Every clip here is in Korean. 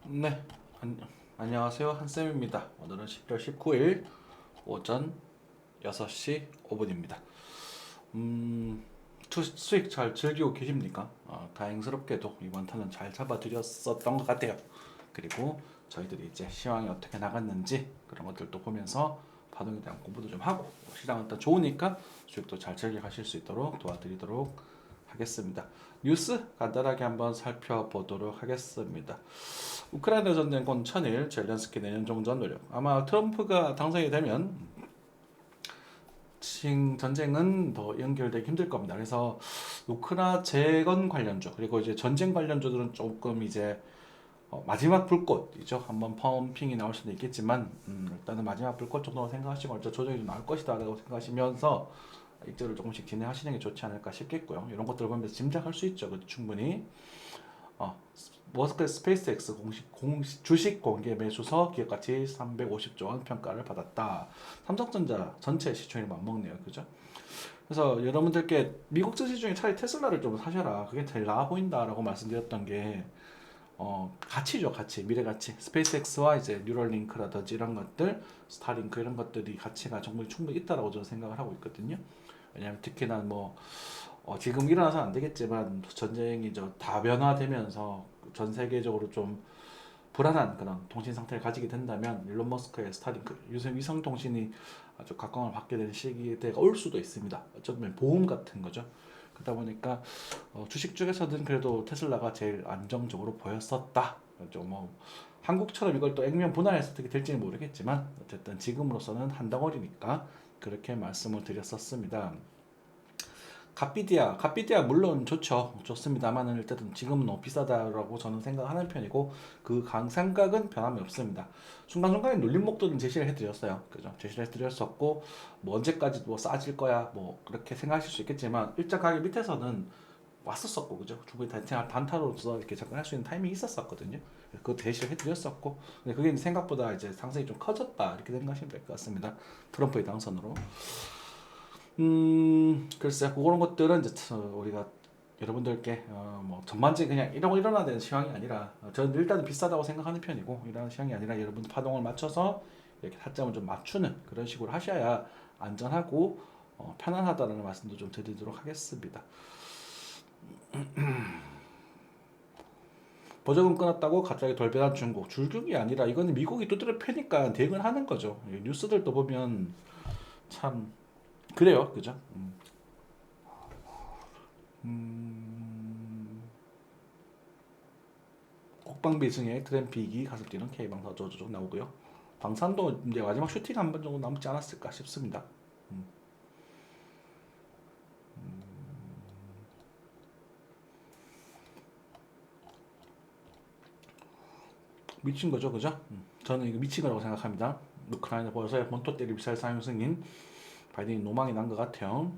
네, 안녕하세요. 한쌤입니다. 오늘은 10월 19일 오전 6시 5분입니다. 수익 잘 즐기고 계십니까? 다행스럽게도 이번 타는 잘 잡아드렸었던 것 같아요. 그리고 저희들이 이제 시황이 어떻게 나갔는지 그런 것들도 보면서 파동에 대한 공부도 좀 하고 시장은 일단 좋으니까 수익도 잘 즐겨가실 수 있도록 도와드리도록 하겠습니다. 뉴스 간단하게 한번 살펴보도록 하겠습니다. 우크라이나 전쟁 곧 천일, 젤렌스키 내년 종전 노력. 아마 트럼프가 당선이 되면 전쟁은 더 연결되기 힘들 겁니다. 그래서 우크라 재건 관련주 그리고 이제 전쟁 관련주들은 조금 이제 마지막 불꽃이죠. 한번 펌핑이 나올 수도 있겠지만 일단은 마지막 불꽃 정도로 생각하시고 어차 조정이 좀 나올 것이다라고 생각하시면서 일정을 조금씩 진행하시는 게 좋지 않을까 싶겠고요. 이런 것들을 보면서 짐작할 수 있죠. 충분히. 머스크 스페이스X 공식 주식 공개 매수서 기업가치 350조 원 평가를 받았다. 삼성전자 전체 시총이 맞먹네요, 그죠? 그래서 여러분들께 미국 증시 중에 차라리 테슬라를 좀 사셔라. 그게 제일 나아 보인다라고 말씀드렸던 게 가치죠, 가치, 미래 가치. 스페이스X와 이제 뉴럴링크라든지 이런 것들, 스타링크 이런 것들이 가치가 정말 충분히 있다라고 저는 생각을 하고 있거든요. 왜냐하면 특히나 뭐 지금 일어나서는 안 되겠지만 전쟁이 다변화되면서 전 세계적으로 좀 불안한 그런 통신 상태를 가지게 된다면 일론 머스크의 스타링크 위성 통신이 아주 각광을 받게 되는 시기가 올 수도 있습니다. 어쩌면 보험 같은 거죠. 그러다 보니까 주식 중에서는 그래도 테슬라가 제일 안정적으로 보였었다. 뭐 한국처럼 이걸 또 액면 분할해서 어떻게 될지는 모르겠지만 어쨌든 지금으로서는 한 덩어리니까 그렇게 말씀을 드렸었습니다. 갓비디아 물론 좋습니다만은 일단은 지금은 너무 비싸다라고 저는 생각하는 편이고 그 생각은 변함이 없습니다. 순간순간에 눌림목도 제시를 해드렸어요. 그죠? 제시를 해드렸었고 뭐 언제까지 뭐 싸질 거야 뭐 그렇게 생각하실 수 있겠지만 일정 가격 밑에서는 왔었었고 그죠? 충분히 단타로서 이렇게 접근할 수 있는 타이밍이 있었었거든요. 그거 제시를 해드렸었고 근데 그게 생각보다 이제 상승이 좀 커졌다 이렇게 생각하시면 될 것 같습니다. 트럼프의 당선으로. 글쎄요. 그런 것들은 이제 우리가 여러분들께 뭐 전반적인 그냥 이러고 일어나야 되는 시황이 아니라 저는 일단은 비싸다고 생각하는 편이고 이런 시황이 아니라 여러분 파동을 맞춰서 이렇게 타점을 좀 맞추는 그런 식으로 하셔야 안전하고 편안하다는 말씀도 좀 드리도록 하겠습니다. 보조금 끊었다고 갑자기 돌변한 중국 줄중이 아니라 이거는 미국이 두드려 패니까 대응을 하는 거죠. 뉴스들도 보면 참 그래요, 그죠? 국방비 승의 트램픽이 가슴 뛰는 K방사 저쪽 나오고요. 방산도 이제 마지막 슈팅 한 번 정도 남지 않았을까 싶습니다. 미친 거죠, 그죠? 저는 이거 미친 거라고 생각합니다. 우크라이나 벌써 본토 때리 미사일 사용 승인 바이든이 노망이 난 것 같아요.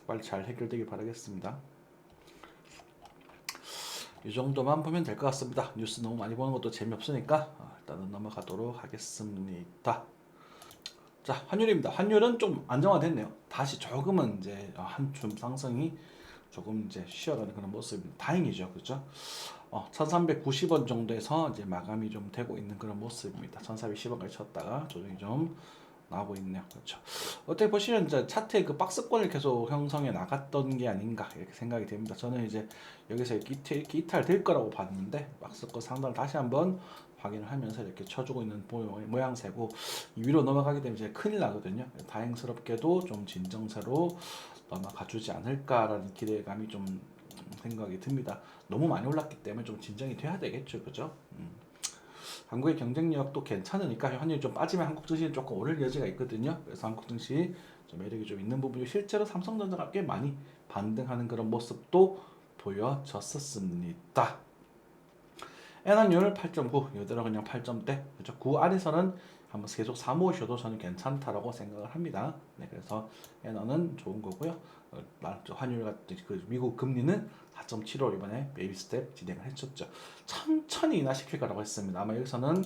빨리 잘 해결되길 바라겠습니다. 이 정도만 보면 될 것 같습니다. 뉴스 너무 많이 보는 것도 재미없으니까 일단은 넘어가도록 하겠습니다. 자, 환율입니다. 환율은 좀 안정화됐네요. 다시 조금은 이제 한줌 상승이 조금 이제 쉬어가는 그런 모습입니다. 다행이죠, 그렇죠? 1,390원 정도에서 이제 마감이 좀 되고 있는 그런 모습입니다. 1,410원까지 쳤다가 조정이 좀 나오고 있네요. 그렇죠. 어떻게 보시면 이제 차트의 그 박스권을 계속 형성해 나갔던 게 아닌가 이렇게 생각이 됩니다. 저는 이제 여기서 이렇게 이탈될 거라고 봤는데 박스권 상단을 다시 한번 확인을 하면서 이렇게 쳐주고 있는 모양새고 위로 넘어가게 되면 이제 큰일 나거든요. 다행스럽게도 좀 진정세로 넘어가주지 않을까라는 기대감이 좀 생각이 듭니다. 너무 많이 올랐기 때문에 좀 진정이 돼야 되겠죠, 그죠? 한국의 경쟁력도 괜찮으니까 환율이 좀 빠지면 한국 증시는 조금 오를 여지가 있거든요. 그래서 한국 증시 좀 매력이 좀 있는 부분이 실제로 삼성전자가 꽤 많이 반등하는 그런 모습도 보여졌었습니다. 엔환율 8.9, 이대로 그냥 8점대. 그렇죠? 9 안에서는 한번 계속 사모으셔도 저는 괜찮다라고 생각을 합니다. 네, 그래서 엔화는 좋은 거고요. 환율 같은 그 미국 금리는 4.75 이번에 베이비 스텝 진행을 했었죠. 천천히 인하시킬 거라고 했습니다. 아마 여기서는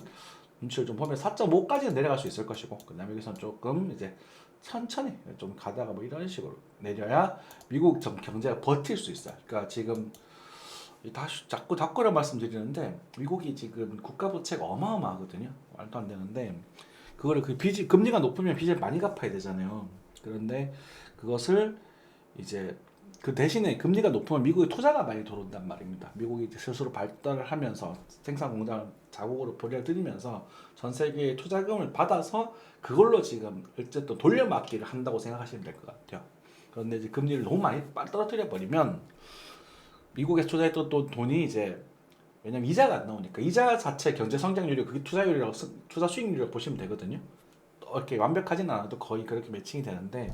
눈치를 좀 보면 4.5까지는 내려갈 수 있을 것이고, 그다음에 여기서는 조금 이제 천천히 좀 가다가 뭐 이런 식으로 내려야 미국 경제가 버틸 수 있어요. 그러니까 지금 다시 자꾸 이런 말씀드리는데 미국이 지금 국가 부채가 어마어마하거든요. 말도 안 되는데 그거를 그 빚이 금리가 높으면 빚을 많이 갚아야 되잖아요. 그런데 그것을 이제 그 대신에 금리가 높으면 미국에 투자가 많이 들어온단 말입니다. 미국이 이제 스스로 발달을 하면서 생산 공장을 자국으로 벌여 들이면서 전 세계의 투자금을 받아서 그걸로 지금 어쨌든 돌려막기를 한다고 생각하시면 될 것 같아요. 그런데 이제 금리를 너무 많이 떨어뜨려 버리면 미국에서 투자했던 또 돈이 이제 왜냐면 이자가 안 나오니까 이자 자체 경제 성장률이 그게 투자율이라고 투자 수익률이라고 보시면 되거든요. 이렇게 완벽하진 않아도 거의 그렇게 매칭이 되는데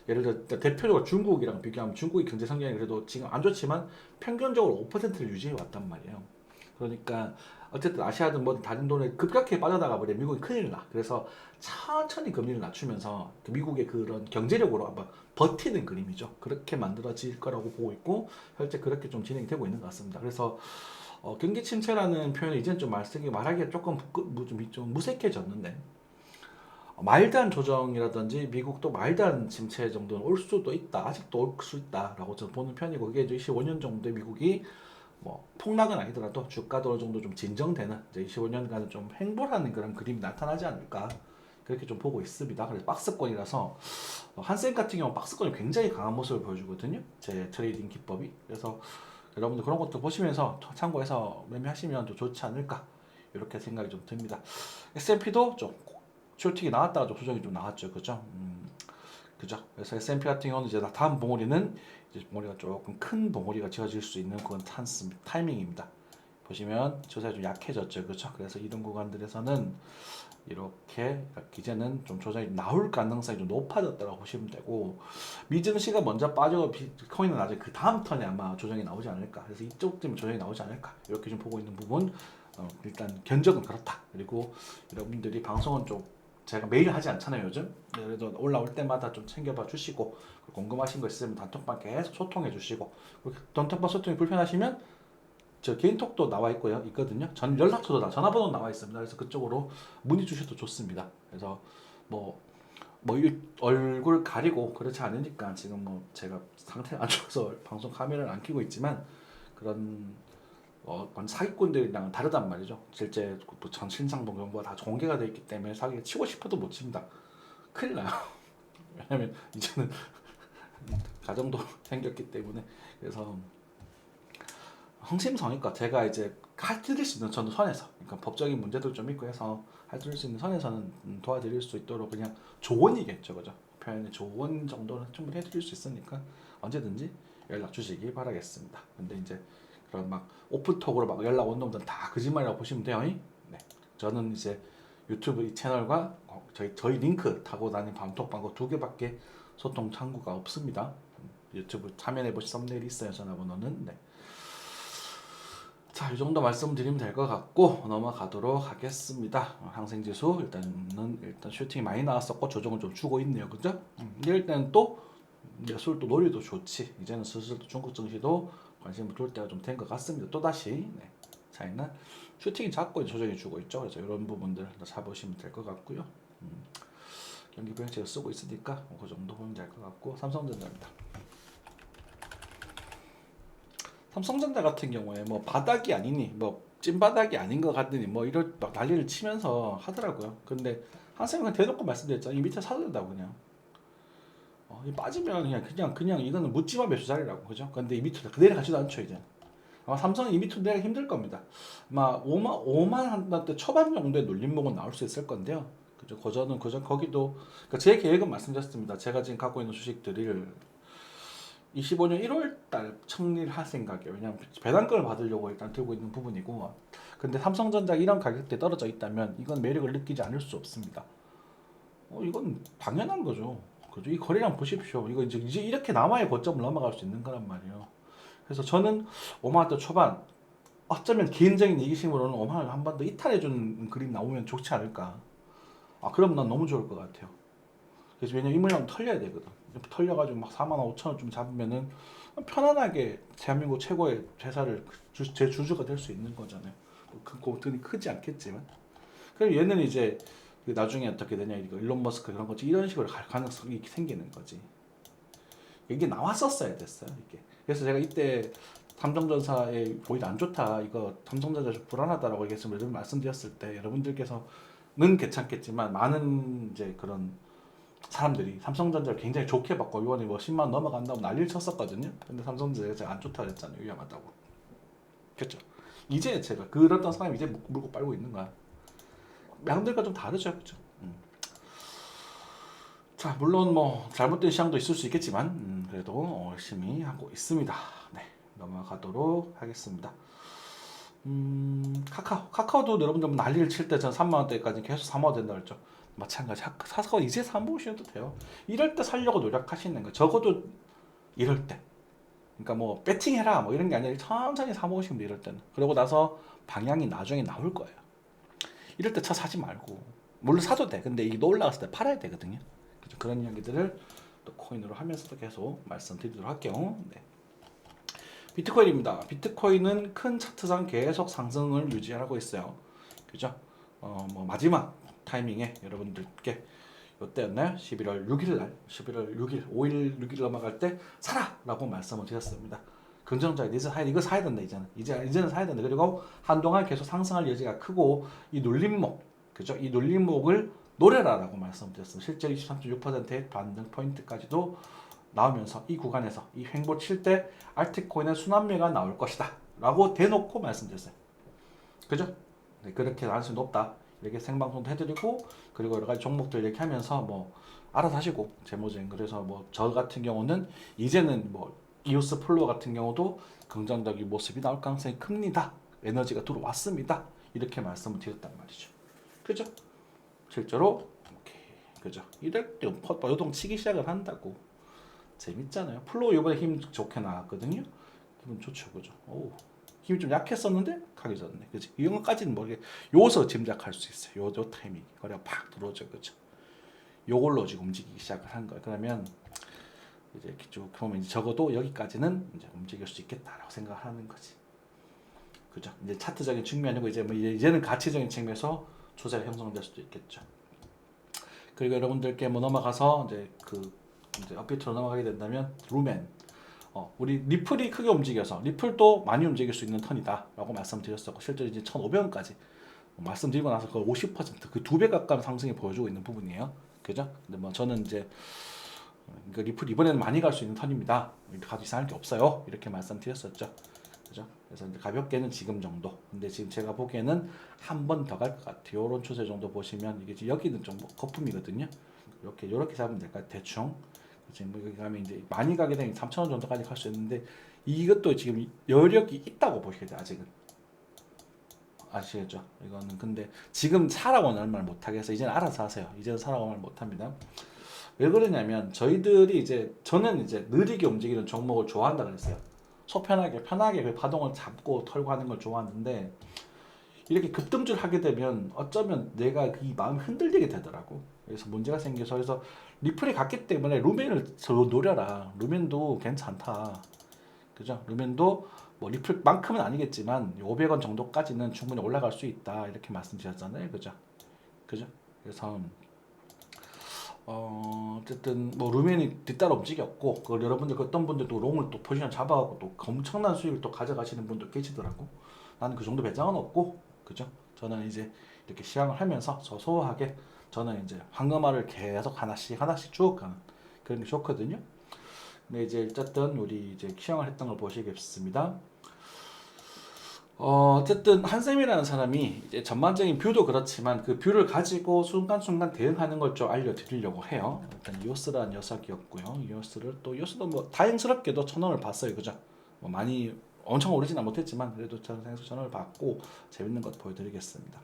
예를 들어 대표적으로 중국이랑 비교하면 중국의 경제 성장이 그래도 지금 안 좋지만 평균적으로 5%를 유지해 왔단 말이에요. 그러니까 어쨌든 아시아든 뭐든 다른 돈에 급격하게 빠져나가 버려 미국이 큰일 나. 그래서 천천히 금리를 낮추면서 미국의 그런 경제력으로 아마 버티는 그림이죠. 그렇게 만들어질 거라고 보고 있고 실제 그렇게 좀 진행이 되고 있는 것 같습니다. 그래서 경기 침체라는 표현을 이제는 좀 말하기가 조금 좀 무색해졌는데 마일드한 조정이라든지 미국도 마일드한 침체 정도는 올 수도 있다. 아직도 올 수 있다라고 저는 보는 편이고 그게 이제 25년 정도에 미국이 뭐 폭락은 아니더라도 주가도 어느 정도 좀 진정되는 이제 25년간은 좀 횡보하는 그런 그림이 나타나지 않을까 그렇게 좀 보고 있습니다. 그래서 박스권이라서 한센 같은 경우 박스권이 굉장히 강한 모습을 보여주거든요. 제 트레이딩 기법이. 그래서 여러분들 그런 것도 보시면서 참고해서 매매하시면 더 좋지 않을까 이렇게 생각이 좀 듭니다. S&P도 좀 쇼팅이 나왔다가 좀 수정이 좀 나왔죠, 그죠? 그죠? 그래서 S&P 같은 경우는 이제 다음 봉우리는 이제 봉우리가 조금 큰 봉우리가 지어질 수 있는 그런 타이밍입니다. 보시면 조사가 좀 약해졌죠, 그죠? 그래서 이런 구간들에서는 이렇게 이제는 좀 조정이 나올 가능성이 좀 높아졌다고 보시면 되고 미증시가 먼저 빠지고 비트코인은 아직 그 다음 턴에 아마 조정이 나오지 않을까. 그래서 이쪽 때문에 조정이 나오지 않을까. 이렇게 좀 보고 있는 부분. 일단 견적은 그렇다. 그리고 여러분들이 방송은 좀 제가 매일 하지 않잖아요 요즘. 그래도 올라올 때마다 좀 챙겨봐 주시고 궁금하신 거 있으면 단톡방 계속 소통해 주시고 단톡방 소통이 불편하시면 저 개인톡도 나와 있거든요. 전 연락처도 전화번호 나와 있습니다. 그래서 그쪽으로 문의 주셔도 좋습니다. 그래서 뭐 얼굴 가리고 그렇지 않으니까 지금 뭐 제가 상태가 안 좋아서 방송 카메라를 안 켜고 있지만 그런 사기꾼들이랑 다르단 말이죠. 실제 전 신상도 정보가 다 공개가 되어 있기 때문에 사기를 치고 싶어도 못 칩니다. 큰일 나요. 왜냐면 이제는 가정도 생겼기 때문에 그래서 흥심성의껏 제가 이제 해드릴 수 있는 저는 선에서 그러니까 법적인 문제도 좀 있고 해서 해드릴 수 있는 선에서는 도와드릴 수 있도록 그냥 조언이겠죠, 그죠? 표현의 조언 정도는 충분히 해드릴 수 있으니까 언제든지 연락 주시기 바라겠습니다. 근데 이제 그런 막 오프톡으로 막 연락 온 놈들은 다 거짓말이라고 보시면 돼요. 네, 저는 이제 유튜브 이 채널과 저희 링크 타고 다니는 방톡방고 2개밖에 소통 창구가 없습니다. 유튜브 화면에 보시 썸네일이 있어요. 전화번호는. 네. 자, 이 정도 말씀드리면 될 것 같고 넘어가도록 하겠습니다. 항생지수 일단 슈팅이 많이 나왔었고 조정을 좀 주고 있네요, 그죠? 이럴 때는 또 예술 또 놀이도 좋지. 이제는 슬슬 또 중국 증시도 관심을 둘 때가 좀 된 것 같습니다. 또 다시 네. 차이나 슈팅이 작고 조정이 주고 있죠. 그래서 이런 부분들 잡으시면 될 것 같고요. 경기 부양책을 쓰고 있으니까 그 정도 보면 될 것 같고 삼성전자입니다. 삼성전자 같은 경우에 뭐 바닥이 아니니 뭐 찐바닥이 아닌 것 같더니 뭐 이런 막 난리를 치면서 하더라고요. 근데 한쌤은 대놓고 말씀드렸잖아요. 이 밑에 사도 된다고 그냥. 이 빠지면 그냥 이거는 묻지마 매수 자리라고 그죠? 근데 이 밑으로 내려가지도 않죠 이제. 아마 삼성은 이 밑으로 내려가 힘들 겁니다. 아마 5만 한대 초반 정도의 눌림목은 나올 수 있을 건데요. 그죠? 그전 거기도 그러니까 제 계획은 말씀드렸습니다. 제가 지금 갖고 있는 주식들을 25년 1월 달 청리를 할 생각이에요. 왜냐면 배당금을 받으려고 일단 들고 있는 부분이고. 근데 삼성전자 이런 가격대에 떨어져 있다면 이건 매력을 느끼지 않을 수 없습니다. 이건 당연한 거죠. 그죠? 이 거래량 보십시오. 이거 이제 이렇게 남아야 고점을 넘어갈 수 있는 거란 말이에요. 그래서 저는 5만 원대 초반 어쩌면 개인적인 이기심으로는 5만 원을 한 번 더 이탈해주는 그림 나오면 좋지 않을까. 그럼 난 너무 좋을 것 같아요. 그래서 왜냐면 이 물량 털려야 되거든. 털려가지고 막 4만 5천 원 좀 잡으면은 편안하게 대한민국 최고의 회사를 제 주주가 될 수 있는 거잖아요. 그 돈이 크지 않겠지만. 그럼 얘는 이제 나중에 어떻게 되냐 이거 일론 머스크 그런 거지 이런 식으로 갈 가능성이 생기는 거지. 이게 나왔었어야 됐어요 이게. 그래서 제가 이때 삼성전사에 오히려 안 좋다, 이거 삼성전자 좀 불안하다라고 얘기했으면 여러분 말씀드렸을 때 여러분들께서는 괜찮겠지만 많은 이제 그런 사람들이 삼성전자를 굉장히 좋게 봤고 이번에 뭐 10만 원 넘어간다고 난리를 쳤었거든요. 근데 삼성전자가 제가 안 좋다 그랬잖아요. 위험하다고. 그렇죠. 이제 제가 그랬던 사람이 이제 물고 빨고 있는 거야. 양들과 좀 다르죠, 그렇죠. 자, 물론 뭐 잘못된 시향도 있을 수 있겠지만 그래도 열심히 하고 있습니다. 네, 넘어가도록 하겠습니다. 카카오도 여러분들 뭐 난리를 칠 때 전 3만 원대까지 계속 사모아 된다 그랬죠. 마찬가지. 카카오 이제 사모으셔도 돼요. 이럴 때 살려고 노력하시는 거. 적어도 이럴 때. 그러니까 뭐 배팅해라 뭐 이런 게 아니라 천천히 사모으시면 돼, 이럴 때는. 그러고 나서 방향이 나중에 나올 거예요. 이럴 때 차 사지 말고. 물론 사도 돼. 근데 이게 올라갔을 때 팔아야 되거든요. 그런 이야기들을 또 코인으로 하면서도 계속 말씀드리도록 할게요. 네. 비트코인입니다. 비트코인은 큰 차트상 계속 상승을 유지하고 있어요. 그죠? 뭐 마지막 타이밍에 여러분들께 이때였나요? 11월 6일 날, 11월 6일, 5일, 6일 넘어갈 때 사라라고 말씀을 드렸습니다. 긍정적인 이거 사야 된다, 이제는 사야 된다. 그리고 한동안 계속 상승할 여지가 크고 이 눌림목, 그죠? 이 눌림목을 노려라라고 말씀드렸습니다. 실제 23.6%의 반등 포인트까지도 나오면서 이 구간에서 이 횡보 칠 때 알트코인의 순환매가 나올 것이다 라고 대놓고 말씀드렸어요. 그죠? 네, 그렇게 가능성이 높다 이렇게 생방송도 해드리고, 그리고 여러 가지 종목들 이렇게 하면서 뭐 알아서 하시고 재무적인. 그래서 뭐 저 같은 경우는 이제는 뭐 이오스 플로어 같은 경우도 긍정적인 모습이 나올 가능성이 큽니다. 에너지가 들어왔습니다. 이렇게 말씀을 드렸단 말이죠. 그죠? 실제로 오케이. 그죠? 이럴 때 요동 치기 시작을 한다고. 재밌잖아요. 플로우 이번에 힘 좋게 나왔거든요. 기분 좋죠, 그죠? 오, 힘이 좀 약했었는데 강해졌네, 그지? 이런 것까지는 모르게 요서 짐작할 수 있어요. 요 타이밍 거래가 팍 들어오죠, 그죠? 요걸로 지금 움직이기 시작을 한 거예요. 그러면 이제 이렇게 쭉 보면 이제 적어도 여기까지는 이제 움직일 수 있겠다라고 생각하는 거지, 그죠? 이제 차트적인 측면이고 이제 뭐 이제는 가치적인 측면에서 조세가 형성될 수도 있겠죠. 그리고 여러분들께 뭐 넘어가서 이제 업비트로 넘어가게 된다면 루멘, 우리 리플이 크게 움직여서 리플도 많이 움직일 수 있는 턴이다라고 말씀드렸었고, 실제로 이제 1,500원까지 말씀드리고 나서 그 50%그 2배 가까운 상승이 보여주고 있는 부분이에요. 그죠? 근데 뭐 저는 이제 그러니까 리플 이번에는 많이 갈 수 있는 턴입니다. 가도 이상할 게 없어요. 이렇게 말씀드렸었죠. 그죠? 그래서 이제 가볍게는 지금 정도. 근데 지금 제가 보기에는 한 번 더 갈 것 같아요. 이런 추세 정도 보시면 이게 여기는 좀 거품이거든요. 이렇게 잡으면 될까요? 대충. 지금 여기 가면 이제 많이 가게 되면 3,000원 정도까지 갈 수 있는데 이것도 지금 여력이 있다고 보시겠죠. 아직은. 아시겠죠? 이거는 근데 지금 사라고는 말 못하겠어요. 이제는 알아서 하세요. 이제는 사라고 말 못합니다. 왜 그러냐면 저는 이제 느리게 움직이는 종목을 좋아한다 그랬어요. 편하게 그 파동을 잡고 털고 하는 걸 좋아하는데 이렇게 급등줄 하게 되면 어쩌면 내가 이 마음이 흔들리게 되더라고. 그래서 문제가 생겨서, 그래서 리플이 갔기 때문에 루멘을 노려라. 루멘도 괜찮다. 그죠? 루멘도 뭐 리플만큼은 아니겠지만 500원 정도까지는 충분히 올라갈 수 있다. 이렇게 말씀드렸잖아요. 그죠? 그죠? 그래서 어쨌든 뭐 루멘이 뒤따라 움직였고, 그걸 여러분들 어떤 분들도 롱을 또 포지션 잡아가고 또 엄청난 수익을 또 가져가시는 분도 계시더라고. 나는 그 정도 배짱은 없고, 그죠? 저는 이제 이렇게 시향을 하면서 소소하게 저는 이제 황금알을 계속 하나씩 쭉 가는 그런 게 좋거든요. 근데 이제 어쨌든 우리 이제 시향을 했던 걸 보시겠습니다. 어쨌든 한쌤이라는 사람이 이제 전반적인 뷰도 그렇지만 그 뷰를 가지고 순간순간 대응하는 걸 좀 알려드리려고 해요. 일단 이오스라는 녀석이었고요. 이오스도 뭐 다행스럽게도 1,000원을 봤어요, 그죠? 뭐 많이 엄청 오르지는 못했지만 그래도 저는 1,000원을 받고 재밌는 것 보여드리겠습니다.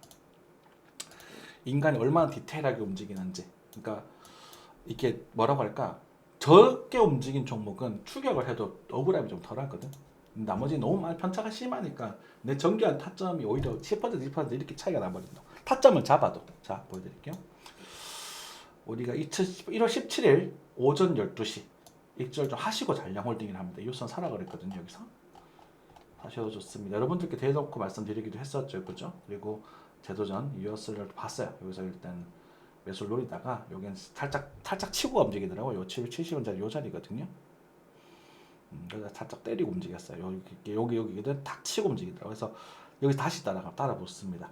인간이 얼마나 디테일하게 움직이는지. 그러니까 이게 뭐라고 할까? 적게 움직인 종목은 추격을 해도 억울함이 좀 덜하거든. 나머지 너무 많이 편차가 심하니까 내 정교한 타점이 오히려 10% 20% 이렇게 차이가 나버린다. 타점을 잡아도. 자, 보여드릴게요. 우리가 1월 17일 오전 12시 익절 좀 하시고 잔량홀딩을 합니다. 이웃선 사라 그랬거든요. 여기서 하셔도 좋습니다. 여러분들께 대놓고 말씀드리기도 했었죠, 그죠? 그리고 제도전 이웃을 봤어요. 여기서 일단 매수를 노리다가 여기는 살짝 치고 움직이더라고요. 70원짜리 요 자리거든요. 그래서 살짝 때리고 움직였어요. 여기를 탁 치고 움직이더라고요. 그래서 여기 다시 따라 붙습니다.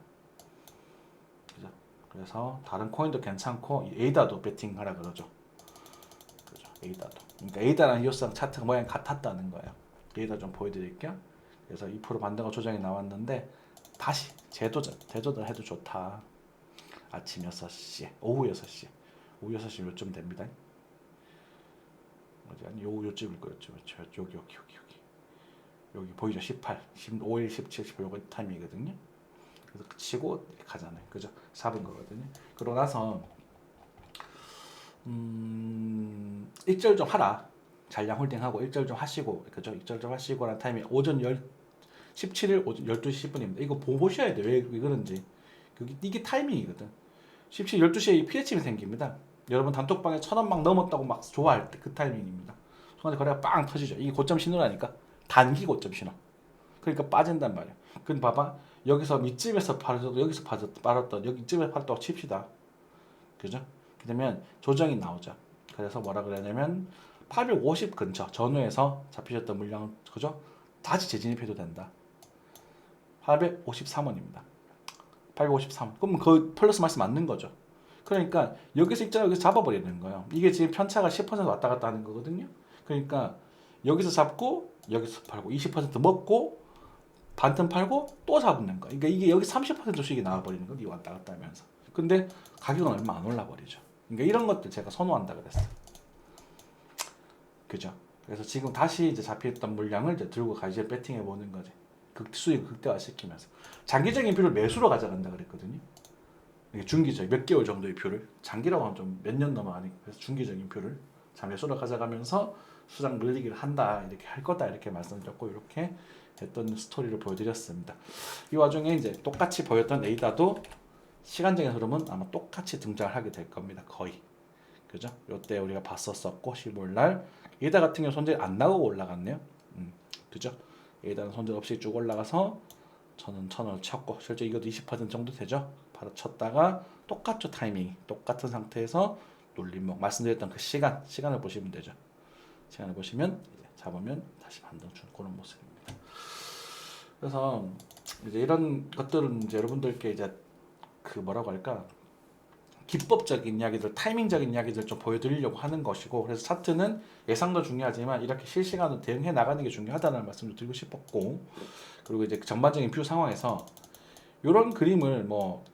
그죠? 그래서 다른 코인도 괜찮고 에이다도 베팅하라 그러죠. 그죠? 에이다도. 그러니까 에이다랑 이오스랑 차트 모양이 같았다는 거예요. 에이다 좀 보여드릴게요. 그래서 2% 반등과 조정이 나왔는데 다시 재도전 해도 좋다. 아침 6시, 오후 6시, 오후 6시 요쯤 됩니다. 아니 요쯤일 거예요. 여기 보이죠? 18, 15일, 17, 18 요거 타임이거든요. 그래서 치고 가잖아요. 그죠? 잡은 거거든요. 그러고 나서 일절 좀 하라. 잔량 홀딩하고 일절 좀 하시고, 그죠? 일절 좀 하시고라는 타임이 오전 17일 오전 12시 10분입니다. 이거 보셔야 돼요. 왜 그런지. 이게 타이밍이거든. 17, 12시에 피해침이 생깁니다. 여러분 단톡방에 1,000원 막 넘었다고 막 좋아할 때 그 타이밍입니다. 순간에 거래가 빵 터지죠. 이게 고점 신호라니까. 단기 고점 신호. 그러니까 빠진단 말이야. 근데 봐봐. 여기서 밑집에서 팔았던, 여기서 팔았던, 여기쯤에서 팔았다고 칩시다. 그죠? 그러면 조정이 나오죠. 그래서 뭐라 그러냐면 850 근처 전후에서 잡히셨던 물량, 그죠? 다시 재진입해도 된다. 853원입니다. 853원. 그럼 그 플러스 마이너스 맞는 거죠. 그러니까 여기서 입장 여기서 잡아버리는 거예요. 이게 지금 편차가 10% 왔다 갔다 하는 거거든요. 그러니까 여기서 잡고 여기서 팔고 20% 먹고 반틈 팔고 또 잡는 거. 그러니까 이게 여기 30%씩이 나와버리는 거. 이 왔다 갔다 하면서. 근데 가격은 얼마 안 올라버리죠. 그러니까 이런 것들 제가 선호한다 그랬어요. 그죠? 그래서 지금 다시 이제 잡혀있던 물량을 이제 들고 가지 배팅해 보는 거지. 수익 극대화 시키면서 장기적인 뷰를 매수로 가져간다 그랬거든요. 이게 중기적 몇 개월 정도의 뷰를, 장기라고 하면 좀 몇 년 넘어 아니고, 그래서 중기적인 뷰를 매수로 가져가면서 수장 늘리기를 한다, 이렇게 할 거다, 이렇게 말씀드렸고, 이렇게 했던 스토리를 보여드렸습니다. 이 와중에 이제 똑같이 보였던 에이다도 시간적인 흐름은 아마 똑같이 등장을 하게 될 겁니다. 거의. 그죠? 요때 우리가 봤었었고 15일날 에이다 같은 경우 손절 안 나오고 올라갔네요. 그죠? 에이다는 손절 없이 쭉 올라가서 저는 1,000원을 쳤고, 실제 이것도 20% 정도 되죠. 바로 쳤다가 똑같죠. 타이밍 똑같은 상태에서 눌림목 말씀드렸던 그 시간을 보시면 되죠. 시간을 보시면 이제 잡으면 다시 반등 주는 그런 모습입니다. 그래서 이제 이런 것들은 이제 여러분들께 이제 그 뭐라고 할까, 기법적인 이야기들, 타이밍적인 이야기들 좀 보여드리려고 하는 것이고, 그래서 차트는 예상도 중요하지만 이렇게 실시간으로 대응해 나가는 게 중요하다는 말씀을 드리고 싶었고, 그리고 이제 전반적인 뷰 상황에서 이런 그림을 뭐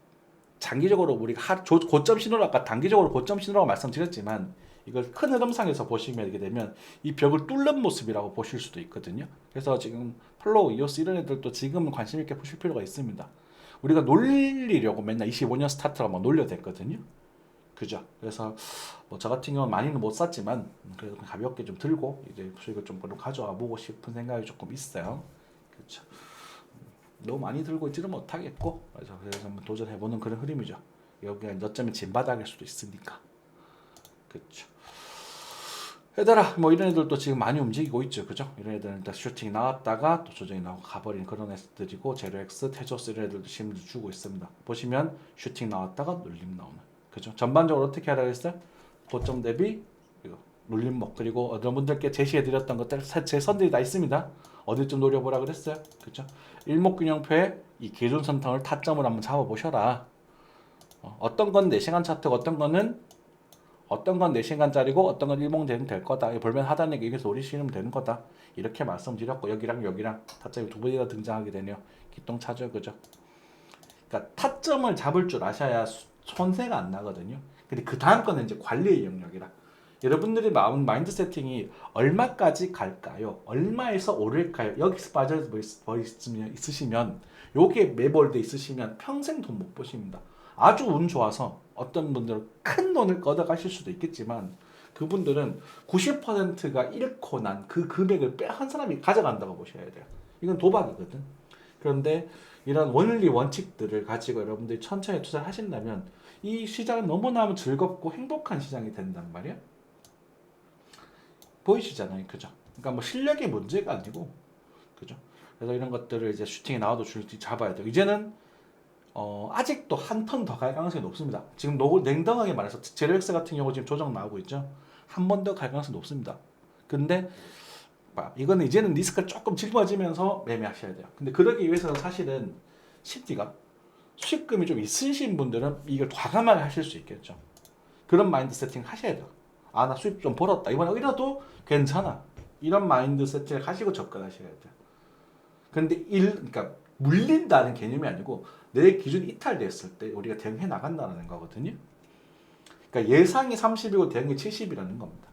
장기적으로 우리가 고점 신호로, 아까 단기적으로 고점 신호라고 말씀드렸지만 이걸 큰 흐름상에서 보시면 이렇게 되면 이 벽을 뚫는 모습이라고 보실 수도 있거든요. 그래서 지금 플로우, 이오스 이런 애들도 지금은 관심 있게 보실 필요가 있습니다. 우리가 놀리려고 맨날 25년 스타트라고 막 놀려댔거든요. 그죠? 그래서 뭐 저 같은 경우는 많이는 못 샀지만 그래도 가볍게 좀 들고 이제 수익을 좀 가져와 보고 싶은 생각이 조금 있어요. 그렇죠. 너무 많이 들고 있지는 못하겠고, 그래서 한번 도전해보는 그런 흐름이죠. 여기가 몇 점이 진바닥일 수도 있으니까. 그렇죠. 얘들아, 뭐 이런 애들도 지금 많이 움직이고 있죠. 그죠? 이런 애들은 일단 슈팅이 나왔다가 또 조정이 나오고 가버린 그런 애들이고, 제로엑스, 테조스 이런 애들도 힘을 주고 있습니다. 보시면 슈팅 나왔다가 눌림 나오는. 그죠? 전반적으로 어떻게 하라고 했어요? 고점 대비 이거 눌림목, 그리고 여러분들께 제시해드렸던 것들 제 선들이 다 있습니다. 어디쯤 노려보라 그랬어요? 그죠? 일목균형표에 이 기준선상을 타점을 한번 잡아보셔라. 어떤 건 4시간 차트고 어떤 건 4시간짜리고 어떤 건 일목되면 될 거다. 볼면 하단에 여기서 노리시면 되는 거다. 이렇게 말씀드렸고, 여기랑 타점이 두 번이나 등장하게 되네요. 기똥차죠. 그죠? 그러니까 타점을 잡을 줄 아셔야 손해가 안 나거든요. 근데 그 다음 거는 이제 관리의 영역이라. 여러분들의 마인드 세팅이 얼마까지 갈까요? 얼마에서 오를까요? 여기서 빠져 있으시면, 요게 매몰돼 있으시면 평생 돈 못 버십니다. 아주 운 좋아서 어떤 분들은 큰 돈을 걷어가실 수도 있겠지만, 그분들은 90%가 잃고 난 그 금액을 한 사람이 가져간다고 보셔야 돼요. 이건 도박이거든. 그런데 이런 원리 원칙들을 가지고 여러분들이 천천히 투자를 하신다면 이 시장은 너무나 즐겁고 행복한 시장이 된단 말이야. 보이시잖아요. 그죠? 그러니까 뭐 실력의 문제가 아니고, 그죠? 그래서 이런 것들을 이제 슈팅이 나와도 줄지 잡아야 돼요. 이제는 아직도 한 턴 더 갈 가능성이 높습니다. 지금 냉정하게 말해서 제로엑스 같은 경우 지금 조정 나오고 있죠. 한 번 더 갈 가능성이 높습니다. 근데 이거는 이제는 리스크가 조금 짊어지면서 매매하셔야 돼요. 근데 그러기 위해서는 사실은 심리가 수익금이 좀 있으신 분들은 이걸 과감하게 하실 수 있겠죠. 그런 마인드 세팅 하셔야 돼요. 아, 나 수입 좀 벌었다. 이번에 이래도 괜찮아. 이런 마인드 세팅을 하시고 접근하셔야 돼요. 근데 그러니까 물린다는 개념이 아니고 내 기준이 이탈됐을 때 우리가 대응해 나간다는 거거든요. 그러니까 예상이 30이고 대응이 70이라는 겁니다.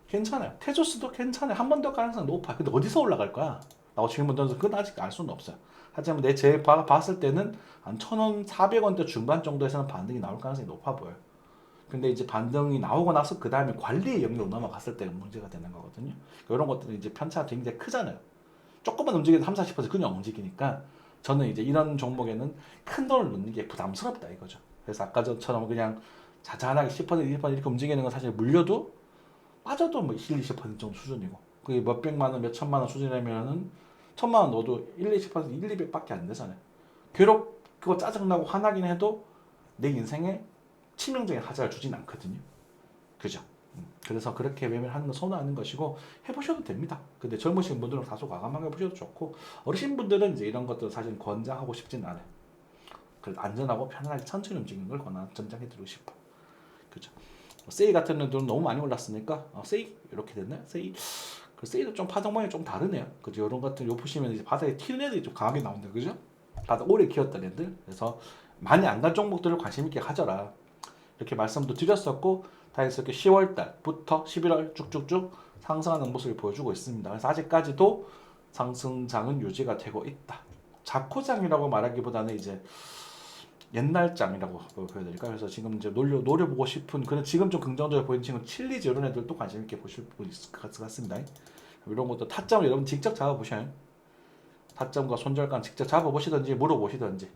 괜찮아요. 테조스도 괜찮아요. 한 번 더 가능성 높아. 근데 어디서 올라갈 거야? 라고 질문 던져서 그건 아직 알 수는 없어요. 하지만 제가 봤을 때는 한 1,000원, 400원대 중반 정도에서는 반등이 나올 가능성이 높아 보여요. 근데 이제 반등이 나오고 나서 그 다음에 관리의 영역으로 넘어갔을 때 문제가 되는 거거든요. 이런 것들은 이제 편차가 굉장히 크잖아요. 조금만 움직여도 30, 40% 그냥 움직이니까 저는 이제 이런 종목에는 큰 돈을 넣는 게 부담스럽다 이거죠. 그래서 아까 전처럼 그냥 자잘하게 10%, 20% 이렇게 움직이는 건 사실 물려도 빠져도 뭐 1, 20% 정도 수준이고 그게 몇백만 원, 몇천만 원 수준이면은 1,000만 원 넣어도 1, 20%, 1, 200밖에 안 되잖아요. 괴롭고 짜증나고 화나긴 해도 내 인생에 치명적인 하자를 주진 않거든요. 그죠? 그래서 그렇게 매매를 하는 거 선호하는 것이고 해보셔도 됩니다. 근데 젊으신 분들은 다소 과감하게 해보셔도 좋고 어르신 분들은 이제 이런 것들 사실 권장하고 싶진 않아요. 그래서 안전하고 편안하게 천천히 움직이는 걸 전장해드리고 싶어. 그죠? 세이 같은 애들은 너무 많이 올랐으니까 세이 이렇게 됐나요? 세이 그 세이도 좀 파동 모양이 좀 다르네요. 그죠? 이런 것들 요 보시면 이제 바닥에 튀는 애들이 좀 강하게 나온다, 그죠? 바닥 오래 키웠던 애들. 그래서 많이 안 간 종목들을 관심 있게 가져라. 이렇게 말씀도 드렸었고 다행스럽게 10월 달부터 11월 쭉쭉쭉 상승하는 모습을 보여주고 있습니다. 그래서 아직까지도 상승장은 유지가 되고 있다. 자코장이라고 말하기보다는 이제 옛날장이라고 보여드릴까요? 그래서 지금 이제 노려보고 싶은 그런 지금 좀 긍정적으로 보이는 친구 칠리즈 이런 애들도 관심 있게 보실 분 있을 것 같습니다. 이런 것도 타점을 여러분 직접 잡아보셔요. 타점과 손절감 직접 잡아보시든지 물어보시든지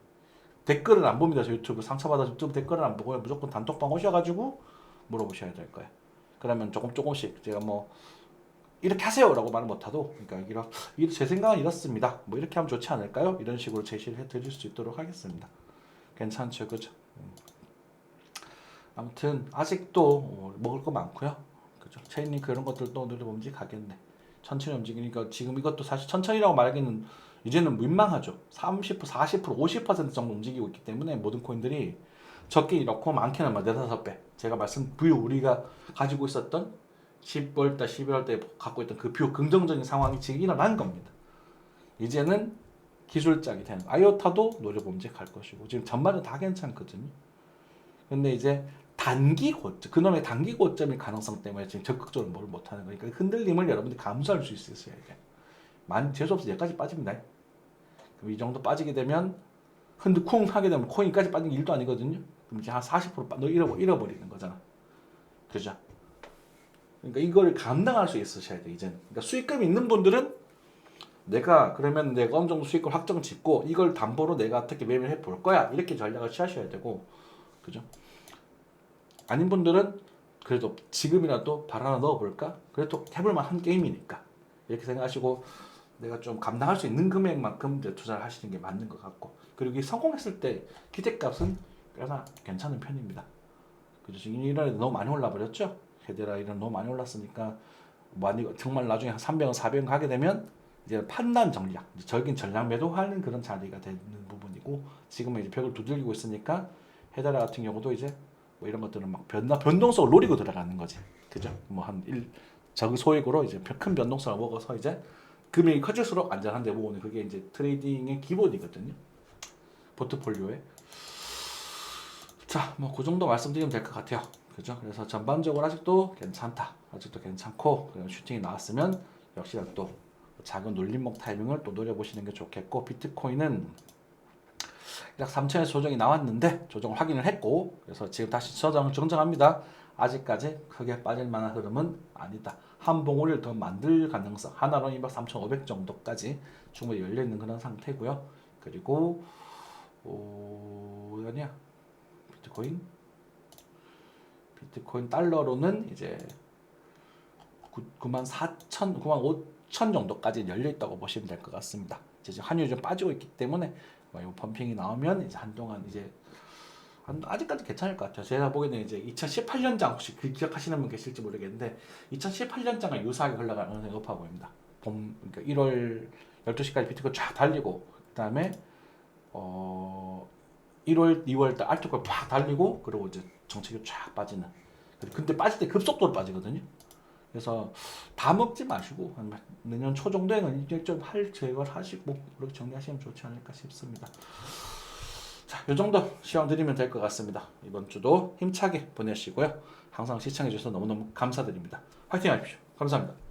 댓글은 안 봅니다. 저 유튜브 상처받아서 유튜브 댓글은 안 보고요. 무조건 단톡방 오셔가지고 물어보셔야 될 거예요. 그러면 조금씩 제가 뭐 이렇게 하세요라고 말은 못하도 그러니까 제 생각은 이렇습니다. 뭐 이렇게 하면 좋지 않을까요? 이런 식으로 제시를 해드릴 수 있도록 하겠습니다. 괜찮죠, 그죠? 아무튼 아직도 먹을 거 많고요. 그죠? 체인링크 이런 것들도 늘어보면 가겠네. 천천히 움직이니까 지금 이것도 사실 천천히라고 말하기는 이제는 민망하죠. 30%, 40%, 50% 정도 움직이고 있기 때문에 모든 코인들이 적게 이렇고 많게는 막 4-5배. 제가 우리가 가지고 있었던 10월 달, 11월 때 갖고 있던 그 긍정적인 상황이 지금 일어난 겁니다. 이제는 기술작이 되는 아이오타도 노려보면 갈 것이고 지금 전반은 다 괜찮거든요. 근데 이제 단기 고점, 그놈의 단기 고점일 가능성 때문에 지금 적극적으로 뭘 못하는 거니까 흔들림을 여러분들이 감수할 수 있어요. 이게 재수없이 여기까지 빠집니다. 그럼 이 정도 빠지게 되면 쿵 하게 되면 코인까지 빠진 게 일도 아니거든요. 그럼 이제 한 40% 잃어버리는 거잖아. 그죠? 그러니까 이걸 감당할 수 있으셔야 돼 이제는. 그러니까 수익금이 있는 분들은 그러면 내가 어느 정도 수익을 확정 짓고 이걸 담보로 내가 어떻게 매매를 해볼 거야 이렇게 전략을 취하셔야 되고, 그죠? 아닌 분들은 그래도 지금이라도 발 하나 넣어볼까? 그래도 해볼만 한 게임이니까 이렇게 생각하시고 내가 좀 감당할 수 있는 금액만큼 이제 투자를 하시는 게 맞는 것 같고, 그리고 성공했을 때 기대값은 꽤나 괜찮은 편입니다. 그죠? 지금 이런 애들 너무 많이 올라버렸죠? 헤데라 이런 너무 많이 올랐으니까 정말 나중에 한 300원, 400원 가게 되면 이제 판단 전략, 적인 전략 매도하는 그런 자리가 되는 부분이고, 지금은 이제 벽을 두들기고 있으니까 헤데라 같은 경우도 이제 뭐 이런 것들은 막 변동성을 노리고 들어가는 거지, 그죠? 적은 소액으로 이제 큰 변동성을 먹어서 이제 금액이 커질수록 안전한데 모으는 그게 이제 트레이딩의 기본이거든요. 포트폴리오에. 자, 뭐 그 정도 말씀드리면 될 것 같아요. 그죠? 그래서 전반적으로 아직도 괜찮다. 아직도 괜찮고, 그리고 슈팅이 나왔으면 역시나 또 작은 눌림목 타이밍을 또 노려보시는 게 좋겠고, 비트코인은 약 3천에서 조정이 나왔는데 조정을 확인을 했고, 그래서 지금 다시 정정합니다. 아직까지 크게 빠질 만한 흐름은 아니다. 한 봉우리를 더 만들 가능성, 하나로 200, 3,500 정도까지 충분히 열려있는 그런 상태고요. 그리고 뭐냐 비트코인 달러로는 이제 94,000, 95,000 정도까지 열려있다고 보시면 될 것 같습니다. 이제 환율이 좀 빠지고 있기 때문에 이 펌핑이 나오면 이제 한동안 이제 아직까지 괜찮을 것 같아요. 제가 보기에는 이제 2018년장 혹시 그 기억하시는 분 계실지 모르겠는데 2018년장과 유사하게 흘러가는 가능성이 높아 보입니다. 그러니까 1월 12시까지 비트코인 쫙 달리고 그다음에 1월, 2월 달 알트코인 팍 달리고 그리고 이제 정책이 쫙 빠지는. 근데 빠질 때 급속도로 빠지거든요. 그래서 다 먹지 마시고 한 내년 초 정도에는 이제 좀 할 제거를 하시고 그렇게 정리하시면 좋지 않을까 싶습니다. 자, 이 정도 시험 드리면 될 것 같습니다. 이번 주도 힘차게 보내시고요. 항상 시청해 주셔서 너무너무 감사드립니다. 화이팅 하십시오. 감사합니다.